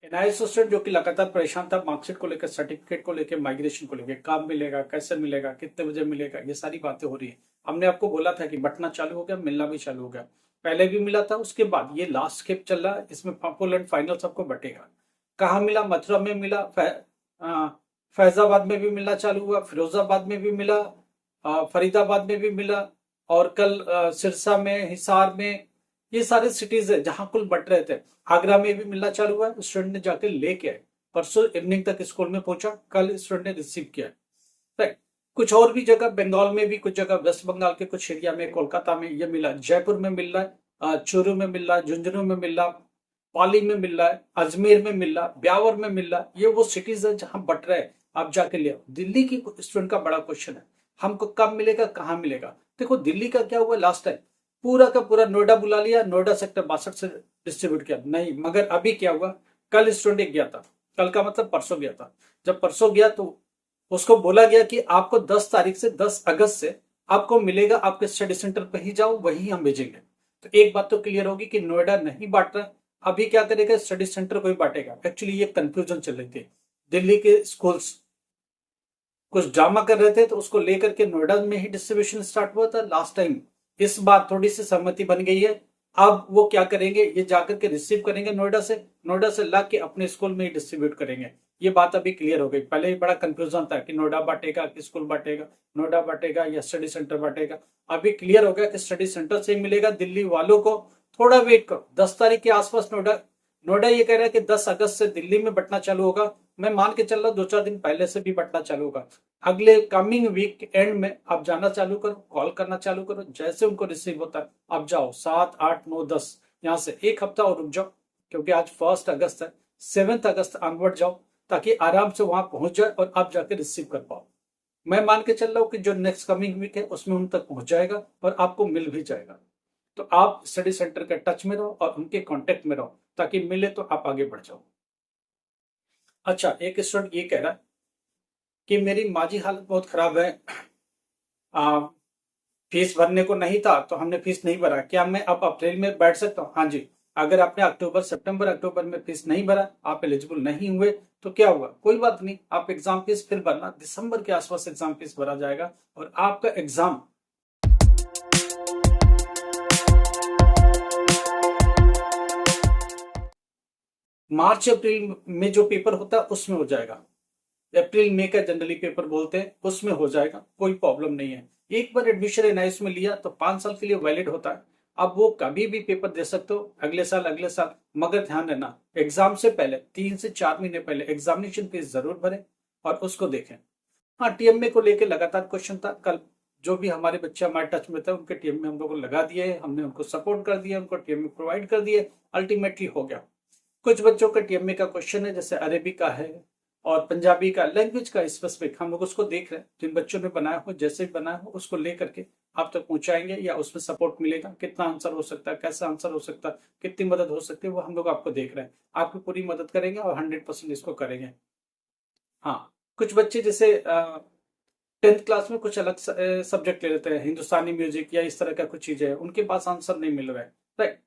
NIS student जो कि लगातार परेशान था मार्कशीट को लेकर, सर्टिफिकेट को लेकर, माइग्रेशन को लेकर, काम मिलेगा कैसे मिलेगा, कितने बजे मिलेगा, ये सारी बातें हो रही है। हमने आपको बोला था कि बंटना चालू हो गया, मिलना भी चालू हो गया। पहले भी मिला था, उसके बाद ये लास्ट स्टेप चल रहा है, इसमें फुल एंड फाइनल सबको बटेगा। कहाँ मिला? मथुरा में मिला, फैजाबाद में भी मिलना चालू हुआ, फिरोजाबाद में भी मिला, फरीदाबाद में भी मिला, और कल सिरसा में, हिसार में, ये सारे सिटीज है जहां कुल बट रहे थे। आगरा में भी मिलना चालू हुआ, स्टूडेंट ने जाके लेके आए, परसों इवनिंग तक स्कूल में पहुंचा, कल स्टूडेंट ने रिसीव किया। राइट। कुछ और भी जगह बंगाल में भी, कुछ जगह वेस्ट बंगाल के कुछ एरिया में, कोलकाता में ये मिला, जयपुर में मिल रहा है, चूरू में मिल रहा है, झुंझुनू में मिल रहा है, पाली में मिल रहा है, अजमेर में मिल रहा है, ब्यावर में मिल रहा है। ये वो सिटीज है जहां बट रहे हैं, आप जाके ले आओ। दिल्ली की स्टूडेंट का बड़ा क्वेश्चन है, हमको कब मिलेगा, कहाँ मिलेगा। देखो दिल्ली का क्या हुआ लास्ट टाइम, पूरा का पूरा नोएडा बुला लिया, नोएडा सेक्टर 62 से डिस्ट्रीब्यूट किया नहीं। मगर अभी क्या हुआ, कल स्टूडेंट गया था, कल का मतलब परसों गया था। जब परसों गया तो उसको बोला गया कि आपको 10 तारीख से 10 अगस्त से आपको मिलेगा, आपके स्टडी सेंटर पे ही जाओ, वहीं हम भेजेंगे। तो एक बात तो क्लियर होगी कि नोएडा नहीं बांट रहा, अभी क्या करेगा, स्टडी सेंटर को ही बांटेगा। एक्चुअली ये कंफ्यूजन चल रही थी, दिल्ली के स्कूल्स कुछ ड्रामा कर रहे थे, तो उसको लेकर के नोएडा में ही डिस्ट्रीब्यूशन स्टार्ट हुआ था लास्ट टाइम। इस बार थोड़ी सी सहमति बन गई है, अब वो क्या करेंगे, ये जाकर के रिसीव करेंगे नोएडा से ला के अपने स्कूल में ही डिस्ट्रीब्यूट करेंगे। ये बात अभी क्लियर हो गई। पहले ही बड़ा कंफ्यूजन था कि नोएडा बांटेगा कि स्कूल बांटेगा, नोएडा बांटेगा या स्टडी सेंटर बांटेगा। अभी क्लियर हो गया कि स्टडी सेंटर से ही मिलेगा। दिल्ली वालों को थोड़ा वेट करो, 10 तारीख के आसपास नोएडा नोएडा ये कह रहा है कि 10 अगस्त से दिल्ली में बंटना चालू होगा। मैं मान के चल रहा हूँ 2-4 दिन पहले से भी बंटना चालू होगा। अगले कमिंग वीक एंड में आप जाना चालू करो, कॉल करना चालू करो, जैसे उनको रिसीव होता है आप जाओ। 7, 8, 9, 10 यहाँ से एक हफ्ता और रुक जाओ, क्योंकि आज 1 अगस्त है, 7 अगस्त ऑनवर्ड जाओ, ताकि आराम से वहां पहुंच जाए और आप जाके रिसीव कर पाओ। मैं मान के चल रहा हूँ कि जो नेक्स्ट कमिंग वीक है उसमें उन तक पहुंच जाएगा और आपको मिल भी जाएगा। तो आप स्टडी सेंटर के टच में रहो और उनके कांटेक्ट में रहो, ताकि मिले तो आप आगे बढ़ जाओ। अच्छा, एक स्टूडेंट ये कह रहा है कि मेरी माँ जी हालत बहुत खराब है, फीस भरने को नहीं था तो हमने फीस नहीं भरा, क्या मैं अब अप्रैल में बैठ सकता हूँ? हाँ जी, अगर आपने अक्टूबर में फीस नहीं भरा, आप एलिजिबल नहीं हुए, तो क्या हुआ, कोई बात नहीं, आप एग्जाम फीस फिर भरना, दिसंबर के आसपास एग्जाम फीस भरा जाएगा और आपका एग्जाम मार्च अप्रैल में जो पेपर होता है उसमें हो जाएगा। अप्रैल मई का जनरली पेपर बोलते हैं, उसमें हो जाएगा, कोई प्रॉब्लम नहीं है। एक बार एडमिशन एनआईएस में लिया तो 5 साल के लिए वैलिड होता है। अब वो कभी भी पेपर दे सकते हो, अगले साल। मगर ध्यान देना, एग्जाम से पहले 3 से 4 महीने पहले एग्जामिनेशन फीस जरूर भरें और उसको देखें। हाँ, टीएमए को लेकर लगातार क्वेश्चन था। कल जो भी हमारे बच्चे हमारे टच में थे उनके टीएमए हम लोगों को लगा दिए, हमने उनको सपोर्ट कर दिया, उनको टीएमए प्रोवाइड कर दिए, अल्टीमेटली हो गया। कुछ बच्चों का टीएमए का क्वेश्चन है, जैसे अरेबिक का है और पंजाबी का, लैंग्वेज का स्पेसिफिक, हम लोग उसको देख रहे हैं। जिन बच्चों ने बनाया हो, जैसे भी बनाया हो, उसको लेकर के आप तक पहुंचाएंगे या उसमें सपोर्ट मिलेगा। कितना आंसर हो सकता है, कैसा आंसर हो सकता है, कितनी मदद हो सकती है, वो हम लोग आपको देख रहे हैं। आपकी पूरी मदद करेंगे और 100% इसको करेंगे। हाँ, कुछ बच्चे जैसे 10th क्लास में कुछ अलग सब्जेक्ट ले लेते हैं, हिंदुस्तानी म्यूजिक या इस तरह का कुछ चीजें है, उनके पास आंसर नहीं मिल रहा है। राइट,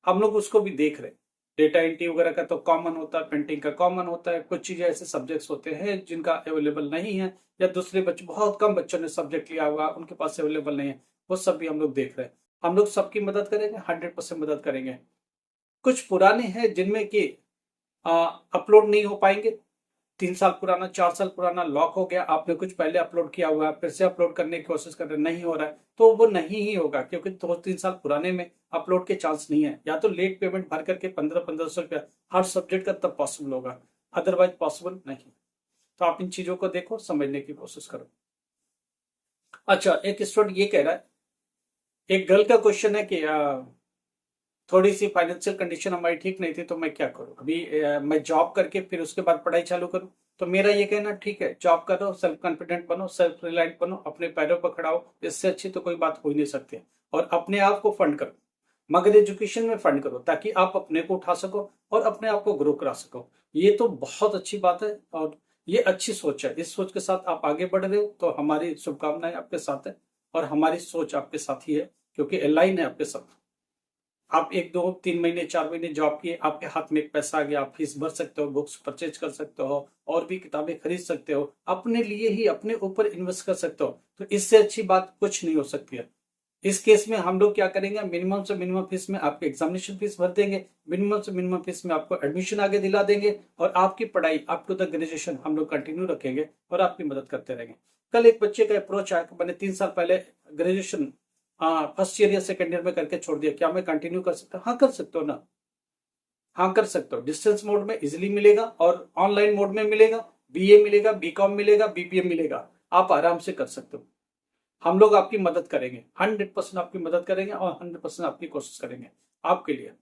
हम लोग उसको भी देख रहे हैं। डेटा एंट्री वगैरह का तो कॉमन होता है, पेंटिंग का कॉमन होता है, कुछ चीजें ऐसे सब्जेक्ट्स होते हैं जिनका अवेलेबल नहीं है, या दूसरे बच्चे, बहुत कम बच्चों ने सब्जेक्ट लिया हुआ, उनके पास अवेलेबल नहीं है, वो सब भी हम लोग देख रहे हैं। हम लोग सबकी मदद करेंगे, 100% मदद करेंगे। कुछ पुराने हैं जिनमें कि अपलोड नहीं हो पाएंगे, 3 साल पुराना, 4 साल पुराना लॉक हो गया, आपने कुछ पहले अपलोड किया हुआ है, फिर से अपलोड करने की कोशिश कर रहे, नहीं हो रहा है, तो वो नहीं ही होगा, क्योंकि 2-3 साल पुराने में अपलोड के चांस नहीं है। या तो लेट पेमेंट भर करके 1500 रुपया हर सब्जेक्ट का तब पॉसिबल होगा, अदरवाइज पॉसिबल नहीं। तो आप इन चीजों को देखो, समझने की कोशिश करो। अच्छा, एक स्टूडेंट ये कह रहा है, एक गर्ल का क्वेश्चन है कि थोड़ी सी फाइनेंशियल कंडीशन हमारी ठीक नहीं थी, तो मैं क्या करूं अभी, मैं जॉब करके फिर उसके बाद पढ़ाई चालू करूं? तो मेरा ये कहना, ठीक है, जॉब करो, सेल्फ कॉन्फिडेंट बनो, सेल्फ रिलायंट बनो, अपने पैरों पर खड़ा हो, इससे अच्छी तो कोई बात हो ही नहीं सकती। और अपने आप को फंड करो, मगर एजुकेशन में फंड करो, ताकि आप अपने को उठा सको और अपने आप को ग्रो करा सको। ये तो बहुत अच्छी बात है और ये अच्छी सोच है। इस सोच के साथ आप आगे बढ़ रहे हो तो हमारी शुभकामनाएं आपके साथ है और हमारी सोच आपके साथ ही है, क्योंकि अलाइन है आपके साथ। आप 1 2 3 महीने 4 महीने जॉब किए, आपके हाथ में एक पैसा आ गया, आप फीस भर सकते हो, बुक्स परचेज कर सकते हो, और भी किताबें खरीद सकते हो, अपने लिए ही अपने ऊपर इन्वेस्ट कर सकते हो। तो इससे अच्छी बात कुछ नहीं हो सकती है। इस केस में हम लोग क्या करेंगे, मिनिमम से मिनिमम फीस में आपके एग्जामिनेशन फीस भर देंगे, मिनिमम से मिनिमम फीस में आपको एडमिशन आगे दिला देंगे, और आपकी पढ़ाई अप टू द ग्रेजुएशन हम लोग कंटिन्यू रखेंगे और आपकी मदद करते रहेंगे। कल एक बच्चे का अप्रोच आया, मैंने 3 साल पहले ग्रेजुएशन फर्स्ट ईयर या सेकेंड ईयर में करके छोड़ दिया, क्या मैं कंटिन्यू कर सकता हूँ? हाँ कर सकते हो ना, हाँ कर सकते हो। डिस्टेंस मोड में इजिली मिलेगा और ऑनलाइन मोड में मिलेगा, बीए मिलेगा, बीकॉम मिलेगा, बीपीएम मिलेगा, आप आराम से कर सकते हो। हम लोग आपकी मदद करेंगे, 100% आपकी मदद करेंगे और 100% आपकी कोशिश करेंगे आपके लिए।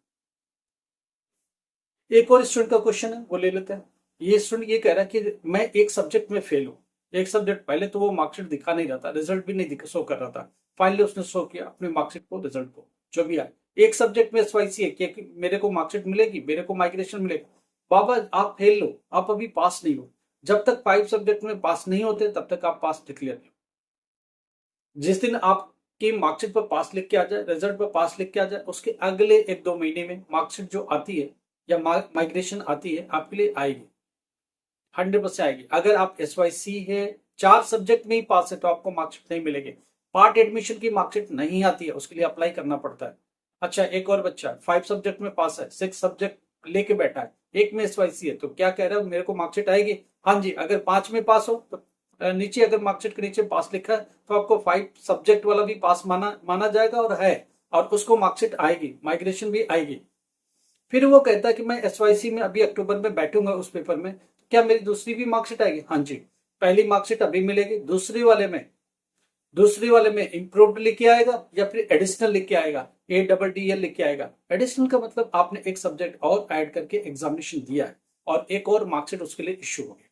एक और स्टूडेंट का क्वेश्चन है, वो ले लेते हैं। ये स्टूडेंट ये कह रहा है कि मैं एक सब्जेक्ट में फेल हूँ, एक सब्जेक्ट, पहले तो वो मार्कशीट दिखा नहीं रहा था, रिजल्ट भी नहीं दिखा, शो कर रहा था। फाइनली उसने शो किया अपने मार्कशीट को, रिजल्ट को, जो भी आया। एक सब्जेक्ट में एसवाईसी है कि मेरे को मार्कशीट मिलेगी, मेरे को माइग्रेशन मिलेगा। बाबा आप फेल हो, आप अभी पास नहीं हो। जब तक 5 सब्जेक्ट में पास नहीं होते तब तक आप पास डिक्लेयर नहीं हो। जिस दिन आपकी मार्कशीट पर पास लिख के आ जाए, रिजल्ट पर पास लिख के आ जाए, उसके अगले 1 2 महीने में मार्कशीट जो आती है या माइग्रेशन आती है आपके लिए आएगी, 100% आएगी। अगर आप एसवाईसी है, 4 सब्जेक्ट में ही पास है, तो आपको मार्कशीट नहीं मिलेगी। पार्ट एडमिशन की मार्कशीट नहीं आती है, उसके लिए अप्लाई करना पड़ता है। अच्छा, एक और बच्चा 5 सब्जेक्ट में पास है, 6 सब्जेक्ट लेके बैठा है, एक में एसवाईसी है, तो क्या कह रहा है, मेरे को मार्कशीट आएगी? हाँ जी, अगर 5 में पास हो तो नीचे अगर मार्कशीट के नीचे पास लिखा है तो आपको 5 सब्जेक्ट वाला भी पास माना जाएगा और है, और उसको मार्कशीट आएगी, माइग्रेशन भी आएगी। फिर वो कहता है कि मैं एसवाईसी में अभी अक्टूबर में बैठूंगा उस पेपर में, क्या मेरी दूसरी भी मार्कशीट आएगी? हाँ जी, पहली मार्कशीट अभी मिलेगी, दूसरी वाले में इम्प्रूव्ड लिख के आएगा या फिर एडिशनल लिख के आएगा, ADDL लिख के आएगा। एडिशनल का मतलब आपने एक सब्जेक्ट और ऐड करके एग्जामिनेशन दिया है और एक और मार्कशीट उसके लिए इश्यू हो गई,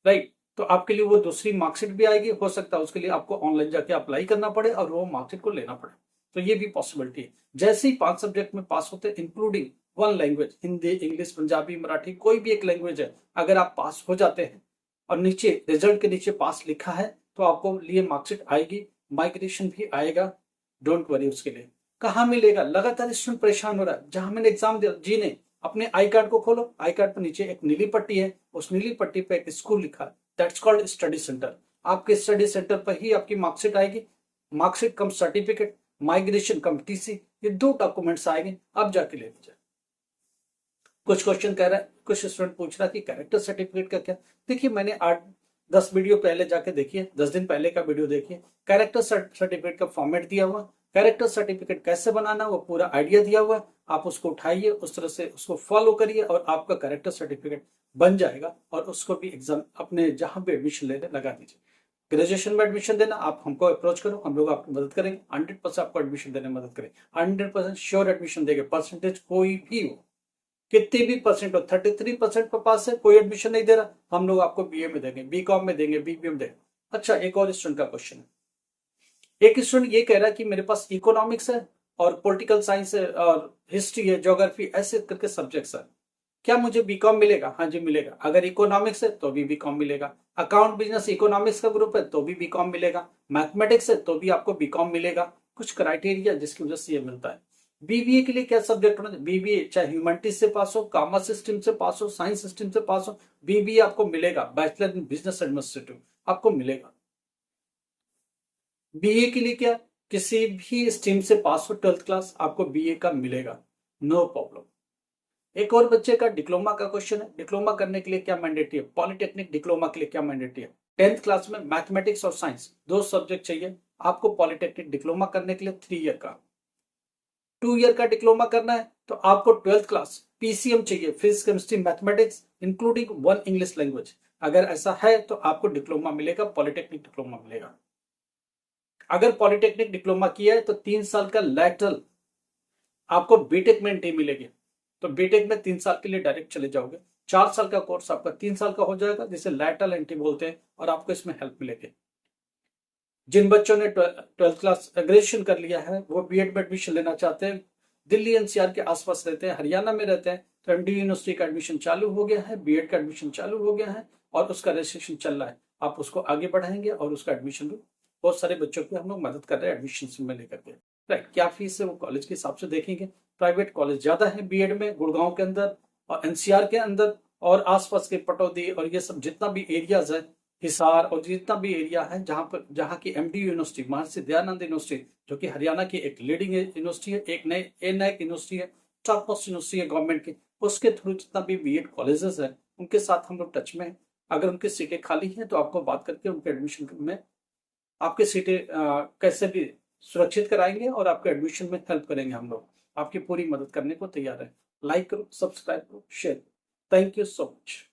राइट? तो आपके लिए वो दूसरी मार्कशीट भी आएगी, हो सकता है उसके लिए आपको ऑनलाइन जाके अप्लाई करना पड़े और वो मार्कशीट को लेना पड़े, तो ये भी पॉसिबिलिटी है। जैसे ही 5 सब्जेक्ट में पास होते हैं, including 1 language, Hindi, English, Punjabi, Marathi, कोई भी एक लैंग्वेज है, अगर आप पास हो जाते हैं और नीचे रिजल्ट के नीचे पास लिखा है, तो आपको लिए मार्कशीट आएगी, माइग्रेशन भी आएगा। डोंट वरी उसके लिए। कहाँ मिलेगा? लगातार स्टूडेंट परेशान हो रहा है, जहां मैंने एग्जाम दिया, जी ने अपने आई कार्ड को खोलो, आई कार्ड पर नीचे एक नीली पट्टी है, उस नीली पट्टी पे एक स्कूल लिखा है, दैट्स कॉल्ड स्टडी सेंटर। आपके स्टडी सेंटर पर ही आपकी मार्कशीट आएगी, मार्कशीट कम सर्टिफिकेट, माइग्रेशन कम टीसी, ये 2 डॉक्यूमेंट्स आएंगे, आप जाके ले लीजिए। कुछ क्वेश्चन कह रहा है, कुछ स्टूडेंट पूछ रहा है कि कैरेक्टर सर्टिफिकेट का क्या? देखिए, मैंने 8 10 वीडियो पहले जाके देखिए, 10 दिन पहले का वीडियो देखिए, कैरेक्टर सर्टिफिकेट का फॉर्मेट दिया हुआ, कैरेक्टर सर्टिफिकेट कैसे बनाना वो पूरा आइडिया दिया हुआ है। आप उसको उठाइए, उस तरह से उसको फॉलो करिए और आपका कैरेक्टर सर्टिफिकेट बन जाएगा, और उसको भी एग्जाम अपने जहां भी एडमिशन लेने लगा दीजिए। ग्रेजुएशन में एडमिशन देना, आप हमको अप्रोच करो, हम लोग आपकी मदद करेंगे, 100% आपको एडमिशन देने में मदद करेंगे, 100% श्योर एडमिशन देंगे। परसेंटेज कोई भी हो, कितनी भी परसेंट हो, 33% पर पास है, कोई एडमिशन नहीं दे रहा, हम लोग आपको बीए में देंगे, बीकॉम में देंगे, बीपीएम देंगे। अच्छा, एक और स्टूडेंट का क्वेश्चन है। एक स्टूडेंट ये कह रहा है कि मेरे पास इकोनॉमिक्स है और पॉलिटिकल साइंस है और हिस्ट्री है, ज्योग्राफी, ऐसे करके सब्जेक्ट्स है, क्या मुझे बीकॉम मिलेगा? हाँ जी मिलेगा। अगर इकोनॉमिक्स है तो भी बीकॉम मिलेगा, अकाउंट बिजनेस इकोनॉमिक्स का ग्रुप है तो भी बीकॉम मिलेगा, मैथमेटिक्स है तो भी आपको बीकॉम मिलेगा। कुछ क्राइटेरिया जिसकी वजह से ये मिलता है। बीबीए के लिए क्या सब्जेक्ट होना चाहिए? बीबीए चाहे ह्यूमैनिटीज से पास हो, कॉमर्स स्ट्रीम से पास हो, साइंस स्ट्रीम से पास हो, बीबीए आपको मिलेगा। बैचलर इन बिजनेस एडमिनिस्ट्रेटिव आपको मिलेगा। बीए के लिए क्या, किसी भी स्ट्रीम से पास हो 12th क्लास, आपको बीए का मिलेगा, नो प्रॉब्लम। एक और बच्चे का डिप्लोमा का क्वेश्चन है, डिप्लोमा करने के लिए क्या मैंडेटरी है? पॉलिटेक्निक डिप्लोमा के लिए क्या मैंडेटरी है? 10th क्लास में मैथमेटिक्स और साइंस 2 सब्जेक्ट चाहिए आपको पॉलिटेक्निक डिप्लोमा करने के लिए, 3 ईयर का। 2 ईयर का डिप्लोमा करना है तो आपको 12th क्लास पीसीएम चाहिए, physics, chemistry, mathematics including 1 English language. अगर ऐसा है तो आपको डिप्लोमा मिलेगा, पॉलिटेक्निक डिप्लोमा मिलेगा। अगर पॉलिटेक्निक डिप्लोमा किया है तो 3 साल का लैटरल आपको बीटेक में एंट्री मिलेगी, तो बीटेक में 3 साल के लिए डायरेक्ट चले जाओगे। 4 साल का कोर्स आपका 3 साल का हो जाएगा, जिसे लैटरल एंट्री बोलते हैं, और आपको इसमें हेल्प मिलेगी। जिन बच्चों ने 12th क्लास ग्रेजुएशन कर लिया है, वो बीएड में एडमिशन लेना चाहते हैं, दिल्ली एनसीआर के आसपास रहते हैं, हरियाणा में रहते हैं, तो एमडी यूनिवर्सिटी का एडमिशन चालू हो गया है, बीएड का एडमिशन चालू हो गया है और उसका रजिस्ट्रेशन चल रहा है। आप उसको आगे बढ़ाएंगे और उसका एडमिशन भी, बहुत सारे बच्चों की हम लोग मदद कर रहे हैं एडमिशन में लेकर के। राइट, क्या फीस है वो कॉलेज के हिसाब से देखेंगे। प्राइवेट कॉलेज ज्यादा है बीएड में गुड़गांव के अंदर और एनसीआर के अंदर और आसपास के पटौदी और ये सब जितना भी एरियाज है, हिसार और जितना भी एरिया है जहाँ पर जहाँ की MD university Maharshi Dayanand university जो कि हरियाणा की एक लीडिंग यूनिवर्सिटी है, एक नए एनआईक यूनिवर्सिटी है, टॉप मोस्ट यूनिवर्सिटी है गवर्नमेंट की, उसके थ्रू जितना भी बीएड कॉलेजेस है उनके साथ हम लोग टच में हैं। अगर उनकी सीटें खाली हैं तो आपको बात करके उनके एडमिशन में आपकी सीटें कैसे भी सुरक्षित कराएंगे और आपके एडमिशन में हेल्प करेंगे। हम लोग आपकी पूरी मदद करने को तैयार है। लाइक करो, सब्सक्राइब करो, share. Thank you so much.